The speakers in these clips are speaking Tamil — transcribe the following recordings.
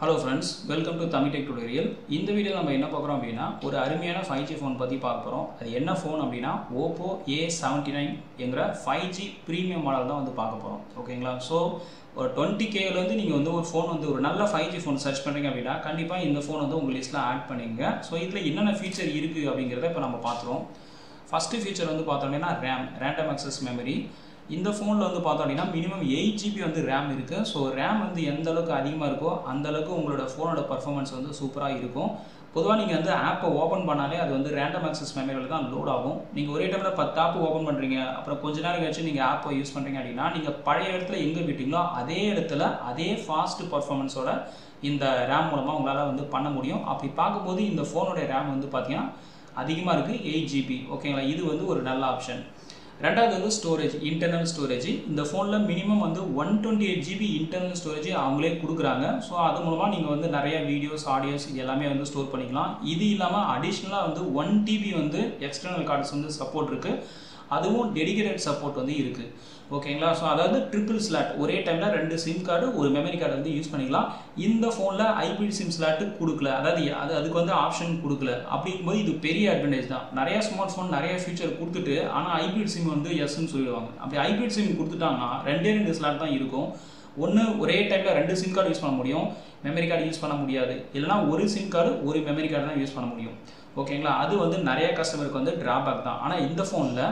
Hello friends, welcome to Tamil Tech Tutorial. இந்த வீடியோல நம்ம என்ன பார்க்கறோம் அப்படினா ஒரு அருமையான 5G phone பத்தி பார்க்க போறோம். அது என்ன phone அப்படினா Oppo A79 என்கிற 5G பிரீமியம் மாடல் தான் வந்து பார்க்க போறோம். ஓகேங்களா? சோ ஒரு 20k ல இருந்து நீங்க வந்து ஒரு phone வந்து ஒரு நல்ல 5G phone சர்ச் பண்றீங்க அப்படினா கண்டிப்பா இந்த phone வந்து உங்க லிஸ்ட்ல ஆட் பண்ணுங்க. சோ இதுல என்னென்ன ஃபீச்சர் இருக்கு அப்படிங்கறத இப்ப நம்ம பாத்துறோம். ஃபர்ஸ்ட் ஃபீச்சர் வந்து பார்த்தோம்னா RAM, random access memory. இந்த ஃபோன்ல வந்து பார்த்தோம்னா மினிமம் 8GB வந்து RAM இருக்கு. ஸோ RAM வந்து எந்த அளவுக்கு அதிகமாக இருக்கோ அந்த அளவுக்கு உங்களோட ஃபோனோட பர்ஃபார்மன்ஸ் வந்து சூப்பராக இருக்கும். பொதுவாக நீங்கள் வந்து ஆப்பை ஓப்பன் பண்ணாலே அது வந்து ரேண்டம் ஆக்சஸ் மெமரியில் தான் லோட் ஆகும். நீங்கள் ஒரே டைமில் 10 ஆப் ஓப்பன் பண்ணுறீங்க, அப்புறம் கொஞ்ச நேரம் கழிச்சு நீங்கள் ஆப்பை யூஸ் பண்ணுறீங்க அப்படின்னா நீங்கள் பழைய இடத்துல எங்கே விட்டீங்களோ அதே இடத்துல அதே ஃபாஸ்ட் பர்ஃபார்மன்ஸோட இந்த RAM மூலமாக உங்களால் வந்து பண்ண முடியும். அப்படி பார்க்கும்போது இந்த ஃபோனோட RAM வந்து பார்த்தீங்கன்னா அதிகமாக இருக்குது, 8GB. ஓகேங்களா? இது வந்து ஒரு நல்ல ஆப்ஷன். ரெண்டாவது வந்து ஸ்டோரேஜ், இன்டர்னல் ஸ்டோரேஜ். இந்த ஃபோனில் மினிமம் வந்து 128GB இன்டர்னல் ஸ்டோரேஜ் அவங்களே கொடுக்குறாங்க. ஸோ அது மூலமாக நீங்கள் வந்து நிறைய வீடியோஸ், ஆடியோஸ் எல்லாமே வந்து ஸ்டோர் பண்ணிக்கலாம். இது இல்லாமல் அடிஷ்னலாக வந்து 1TB வந்து எக்ஸ்டர்னல் கார்ட்ஸ் வந்து சப்போர்ட் இருக்குது. அதுவும் டெடிகேட்டட் சப்போர்ட் வந்து இருக்குது. ஓகேங்களா? ஸோ அதாவது ட்ரிபிள் ஸ்லாட், ஒரே டைமில் 2 சிம் கார்டு ஒரு மெமரி கார்டு வந்து யூஸ் பண்ணிக்கலாம். இந்த ஃபோனில் ஹைப்ரிட் சிம் ஸ்லாட்டு கொடுக்கல, அதாவது அதுக்கு வந்து ஆப்ஷன் கொடுக்கல. அப்படிங்கும்போது இது பெரிய அட்வான்டேஜ் தான். நிறைய ஸ்மார்ட் ஃபோன் நிறைய ஃபீச்சர் கொடுத்துட்டு ஆனால் ஹைப்ரிட் சிம் வந்து எஸ்ன்னு சொல்லிடுவாங்க. அப்படி ஹைப்ரிட் சிம் கொடுத்துட்டாங்கன்னா 2 ஸ்லாட் தான் இருக்கும். ஒன்று ஒரே டைமில் 2 சிம் கார்டு யூஸ் பண்ண முடியும், மெமரி கார்டு யூஸ் பண்ண முடியாது. இல்லைனா ஒரு சிம் கார்டு ஒரு மெமரி கார்டு தான் யூஸ் பண்ண முடியும். ஓகேங்களா? அது வந்து நிறைய கஸ்டமருக்கு வந்து டிராபேக் தான். ஆனால் இந்த ஃபோனில்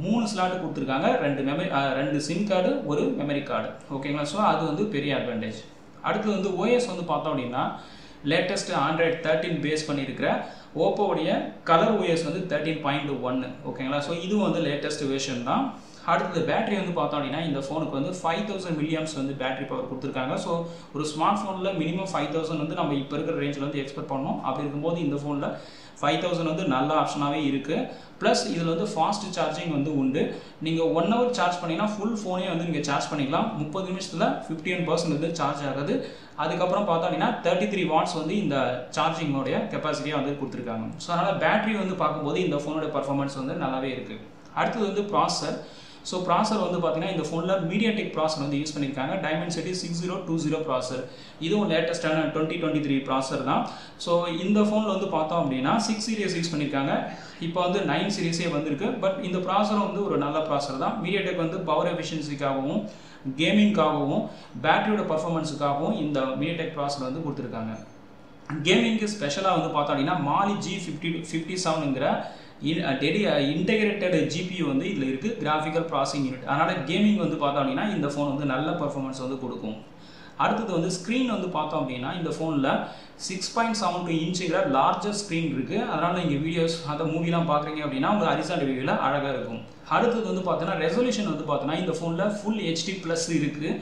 3 ஸ்லாட் கொடுத்துருக்காங்க, 2 சிம் கார்டு ஒரு மெமரி கார்டு. ஓகேங்களா? ஸோ அது வந்து பெரிய அட்வான்டேஜ். அடுத்து வந்து ஓஎஸ் வந்து பார்த்தோம் அப்படின்னா லேட்டஸ்ட் Android 13 பேஸ் பண்ணியிருக்கிற ஓப்போவுடைய கலர் ஓஎஸ் வந்து 13.1. ஓகேங்களா? ஸோ இதுவும் வந்து லேட்டஸ்ட் வெர்ஷன் தான். அடுத்தது பேட்டரி வந்து பார்த்தோம் அப்படின்னா இந்த ஃபோனுக்கு வந்து 5000 mAh வந்து பேட்டரி பவர் கொடுத்துருக்காங்க. ஸோ ஒரு ஸ்மார்ட் ஃபோனில் மினிமம் 5000 வந்து நம்ம இப்போ இருக்கிற ரேஞ்சில் வந்து எக்ஸ்பெக்ட் பண்ணோம். அப்படி இருக்கும்போது இந்த ஃபோனில் 5000 வந்து நல்ல ஆப்ஷனாகவே இருக்குது. ப்ளஸ் இதில் வந்து ஃபாஸ்ட் சார்ஜிங் வந்து உண்டு. நீங்கள் 1 hour சார்ஜ் பண்ணிங்கன்னா ஃபுல் ஃபோனே வந்து நீங்கள் சார்ஜ் பண்ணிக்கலாம். 30 நிமிஷத்தில் 51% வந்து சார்ஜ் ஆகுது. அதுக்கப்புறம் பார்த்தோம் அப்படின்னா 33 வாட்ஸ் வந்து இந்த சார்ஜிங்கோடைய கெப்பாசிட்டியாக வந்து கொடுத்துருக்காங்க. ஸோ அதனால் பேட்டரி வந்து பார்க்கும்போது இந்த ஃபோனோட பர்ஃபார்மன்ஸ் வந்து நல்லாவே இருக்குது. அடுத்தது வந்து ப்ராசஸர். ஸோ ப்ராசர் வந்து பார்த்தீங்கன்னா இந்த ஃபோனில் மீடியாடெக் ப்ராசர் வந்து யூஸ் பண்ணியிருக்காங்க. Dimensity 6020 ப்ராசர். இதுவும் லேட்டஸ்டான 2023 ப்ராசர் தான். ஸோ இந்த ஃபோனில் வந்து பார்த்தோம் அப்படின்னா 6 சீரிஸ் யூஸ் பண்ணியிருக்காங்க. இப்போ வந்து 9 சீரிஸே வந்திருக்கு. பட் இந்த ப்ராசர் வந்து ஒரு நல்ல ப்ராசர் தான். மீடியாடெக் வந்து பவர் எஃபிஷியன்சிக்காகவும் கேமிங்காகவும் பேட்டரியோட பர்ஃபார்மன்ஸுக்காகவும் இந்த மீடியாடெக் ப்ராசர் வந்து கொடுத்துருக்காங்க. கேமிங்க்கு ஸ்பெஷலாக வந்து பார்த்தோம் அப்படின்னா Mali G57ங்கிற இன்டெகிரேட்டட் GPU வந்து இதில் இருக்குது, கிராஃபிக்கல் ப்ராசஸிங் யூனிட். அதனால் கேமிங் வந்து பார்த்தோம் அப்படின்னா இந்த ஃபோன் வந்து நல்ல பர்ஃபார்மன்ஸ் வந்து கொடுக்கும். அடுத்தது வந்து ஸ்க்ரீன் வந்து பார்த்தோம் அப்படின்னா இந்த ஃபோனில் 6.72 இன்ச்சுங்கிற லார்ஜர் ஸ்க்ரீன் இருக்குது. அதனால் நீங்கள் வீடியோஸ் அந்த மூவிலாம் பார்க்குறீங்க அப்படின்னா உங்கள் ஹரிசாண்டல் வியூவில் அழகாக இருக்கும். அடுத்தது வந்து பார்த்தோன்னா ரெசல்யூஷன் வந்து பார்த்தோன்னா இந்த ஃபோனில் ஃபுல் HD+ இருக்குது.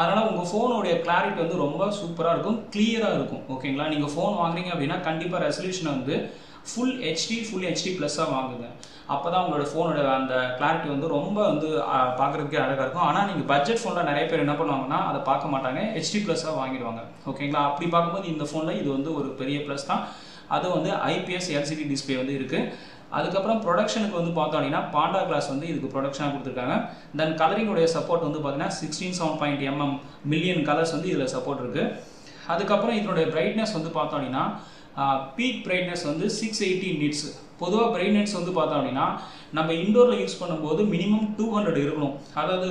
அதனால் உங்கள் ஃபோனோடைய கிளாரிட்டி வந்து ரொம்ப சூப்பராக இருக்கும், கிளியராக இருக்கும். ஓகேங்களா? நீங்கள் ஃபோன் வாங்குறீங்க அப்படின்னா கண்டிப்பாக ரெசல்யூஷனை வந்து ஃபுல் HD+ஆக வாங்குங்க. அப்போ தான் உங்களோட ஃபோனோட அந்த கிளாரிட்டி வந்து ரொம்ப வந்து பார்க்குறதுக்கே அழகாக இருக்கும். ஆனால் நீங்கள் பட்ஜெட் ஃபோனில் நிறைய பேர் என்ன பண்ணுவாங்கன்னா அதை பார்க்க மாட்டாங்க, HD+ஆக வாங்கிடுவாங்க. ஓகேங்களா? அப்படி பார்க்கும்போது இந்த ஃபோனில் இது வந்து ஒரு பெரிய ப்ளஸ் தான். அது வந்து IPS LCD டிஸ்பிளே வந்து இருக்குது. அதுக்கப்புறம் ப்ரொடக்ஷனுக்கு வந்து பார்த்தோம் அப்படின்னா பாண்டா கிளாஸ் வந்து இதுக்கு ப்ரொடக்ஷனாக கொடுத்துருக்காங்க. தென் கலரிங்கோடைய சப்போர்ட் வந்து பார்த்தீங்கன்னா 16.7 மில்லியன் கலர்ஸ் வந்து இதில் சப்போர்ட் இருக்குது. அதுக்கப்புறம் இதனுடைய பிரைட்னஸ் வந்து பார்த்தோம் அப்படின்னா பீக் பிரைட்னஸ் வந்து 680 நிட்ஸ். பொதுவாக பிரைட்னஸ் வந்து பார்த்தோம் அப்படின்னா நம்ம இண்டோரில் யூஸ் பண்ணும்போது மினிமம் 200 இருக்கணும், அதாவது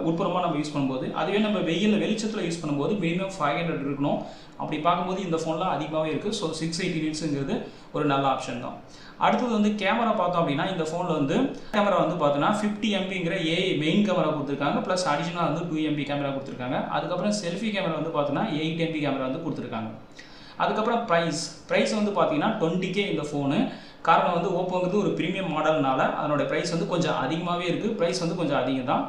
உட்புறமாக நம்ம யூஸ் பண்ணும்போது. அதுவே நம்ம வெளிச்சத்தில் யூஸ் பண்ணும்போது மினிமம் 500 இருக்கணும். அப்படி பார்க்கும்போது இந்த ஃபோனில் அதிகமாகவே இருக்குது. ஸோ 680 நிட்ஸுங்கிறது ஒரு நல்ல ஆப்ஷன் தான். அடுத்தது வந்து கேமரா பார்த்தோம் அப்படின்னா இந்த ஃபோனில் வந்து கேமரா வந்து பார்த்தோன்னா 50 MPங்கிற மெயின் கேமரா கொடுத்துருக்காங்க. ப்ளஸ் அடிஷனலாக வந்து 2 MP கேமரா கொடுத்துருக்காங்க. அதுக்கப்புறம் செல்ஃபி கேமரா வந்து பார்த்தோன்னா 8 MP கேமரா வந்து கொடுத்துருக்காங்க. அதுக்கப்புறம் ப்ரைஸ் வந்து பார்த்தீங்கன்னா 20k இந்த ஃபோனு. காரணம் வந்து ஓப்போங்கிறது ஒரு ப்ரீமியம் மாடல்னால அதனோட ப்ரைஸ் வந்து கொஞ்சம் அதிகமாகவே இருக்குது. ப்ரைஸ் வந்து கொஞ்சம் அதிகம் தான்.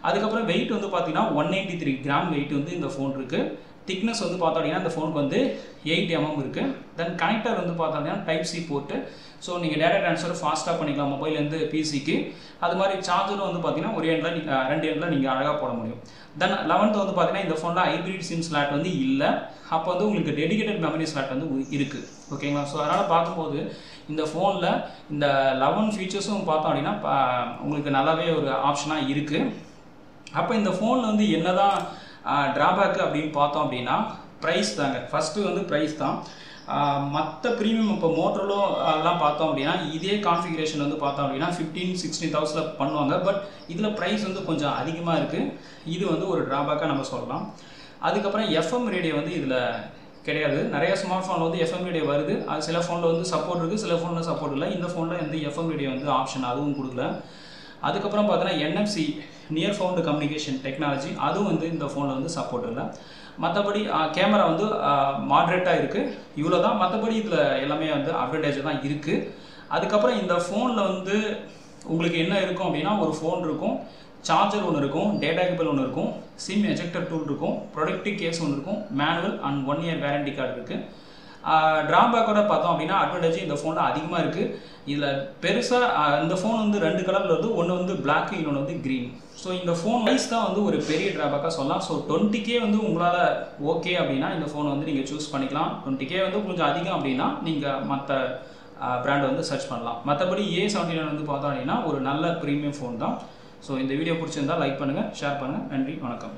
அதுக்கப்புறம் வெயிட் வந்து பார்த்தீங்கன்னா 193 கிராம் வெயிட் வந்து இந்த ஃபோன் இருக்குது. திக்னஸ் வந்து பார்த்தோம் அப்படின்னா இந்த ஃபோனுக்கு வந்து 8 mm இருக்குது. தென் கனெக்டர் வந்து பார்த்தோம் அப்படின்னா Type-C போர்ட்டு. ஸோ நீங்கள் டேட்டா ட்ரான்ஸ்ஃபர் ஃபாஸ்ட்டாக பண்ணிக்கலாம் மொபைல்லேருந்து பிசிக்கு. அது மாதிரி சார்ஜரும் வந்து பார்த்தீங்கன்னா ஒரு எண்டில் 2 எண்டில் நீங்கள் அழகாக போட முடியும். தென் 11th வந்து பார்த்தீங்கன்னா இந்த ஃபோனில் ஹைப்ரிட் சிம் ஸ்லாட் வந்து இல்லை. அப்போ வந்து உங்களுக்கு டெடிகேட்டட் மெமரி ஸ்லாட் வந்து இருக்குது. ஓகேங்களா? ஸோ அதனால் பார்க்கும்போது இந்த ஃபோனில் இந்த 11 ஃபீச்சர்ஸும் பார்த்தோம் அப்படின்னா உங்களுக்கு நல்லாவே ஒரு ஆப்ஷனாக இருக்குது. அப்போ இந்த ஃபோனில் வந்து என்ன தான் டிராபேக்கு அப்படின்னு பார்த்தோம் அப்படின்னா ப்ரைஸ் தாங்க. ஃபஸ்ட்டு வந்து ப்ரைஸ் தான். மற்ற ப்ரீமியம் இப்போ மோட்டோரோ எல்லாம் பார்த்தோம் அப்படின்னா இதே கான்ஃபிகரேஷன் வந்து பார்த்தோம் அப்படின்னா 15-16,000 பண்ணுவாங்க. பட் இதில் ப்ரைஸ் வந்து கொஞ்சம் அதிகமாக இருக்குது. இது வந்து ஒரு ட்ராபேக்காக நம்ம சொல்லலாம். அதுக்கப்புறம் எஃப்எம் ரேடியோ வந்து இதில் கிடையாது. நிறைய ஸ்மார்ட் ஃபோனில் வந்து எஃப்எம் ரேடியோ வருது. அது சில ஃபோனில் வந்து சப்போர்ட் இருக்குது, சில ஃபோனில் சப்போர்ட் இல்லை. இந்த ஃபோனில் வந்து எஃப்எம் ரேடியோ வந்து ஆப்ஷன் அதுவும் கொடுக்கல. அதுக்கப்புறம் பார்த்தீங்கன்னா NFC near found communication technology அதுவும் வந்து இந்த ஃபோனில் வந்து சப்போர்ட் இல்லை. மற்றபடி கேமரா வந்து மாட்ரேட்டாக இருக்குது. இவ்வளோ தான். மற்றபடி இதில் எல்லாமே வந்து அட்வான்டேஜ் தான் இருக்குது. அதுக்கப்புறம் இந்த ஃபோனில் வந்து உங்களுக்கு என்ன இருக்கும் அப்படின்னா ஒரு ஃபோன் இருக்கும், சார்ஜர் ஒன்று இருக்கும், டேட்டா கேபிள் ஒன்று இருக்கும், சிம் எஜெக்டர் டூல் இருக்கும், ப்ரொடக்டிவ் கேஸ் ஒன்று இருக்கும், manual and 1 year warranty card இருக்குது. ட்ராபேக்கோட பார்த்தோம் அப்படின்னா அட்வான்டேஜ் இந்த ஃபோனில் அதிகமாக இருக்குது. இதில் பெருசாக இந்த ஃபோன் வந்து 2 கலரில் வருது. ஒன்று வந்து பிளாக், இன்னொன்று வந்து க்ரீன். ஸோ இந்த ஃபோன் ப்ரைஸ் தான் வந்து ஒரு பெரிய ட்ராபேக்காக சொல்லலாம். ஸோ 20K வந்து உங்களால் ஓகே அப்படின்னா இந்த ஃபோனை வந்து நீங்கள் சூஸ் பண்ணிக்கலாம். 20K வந்து கொஞ்சம் அதிகம் அப்படின்னா நீங்கள் மற்ற பிராண்ட் வந்து சர்ச் பண்ணலாம். மற்றபடி A79 வந்து பார்த்தோம் அப்படின்னா ஒரு நல்ல ப்ரீமியம் ஃபோன் தான். ஸோ இந்த வீடியோ பிடிச்சிருந்தால் லைக் பண்ணுங்கள், ஷேர் பண்ணுங்கள். நன்றி, வணக்கம்.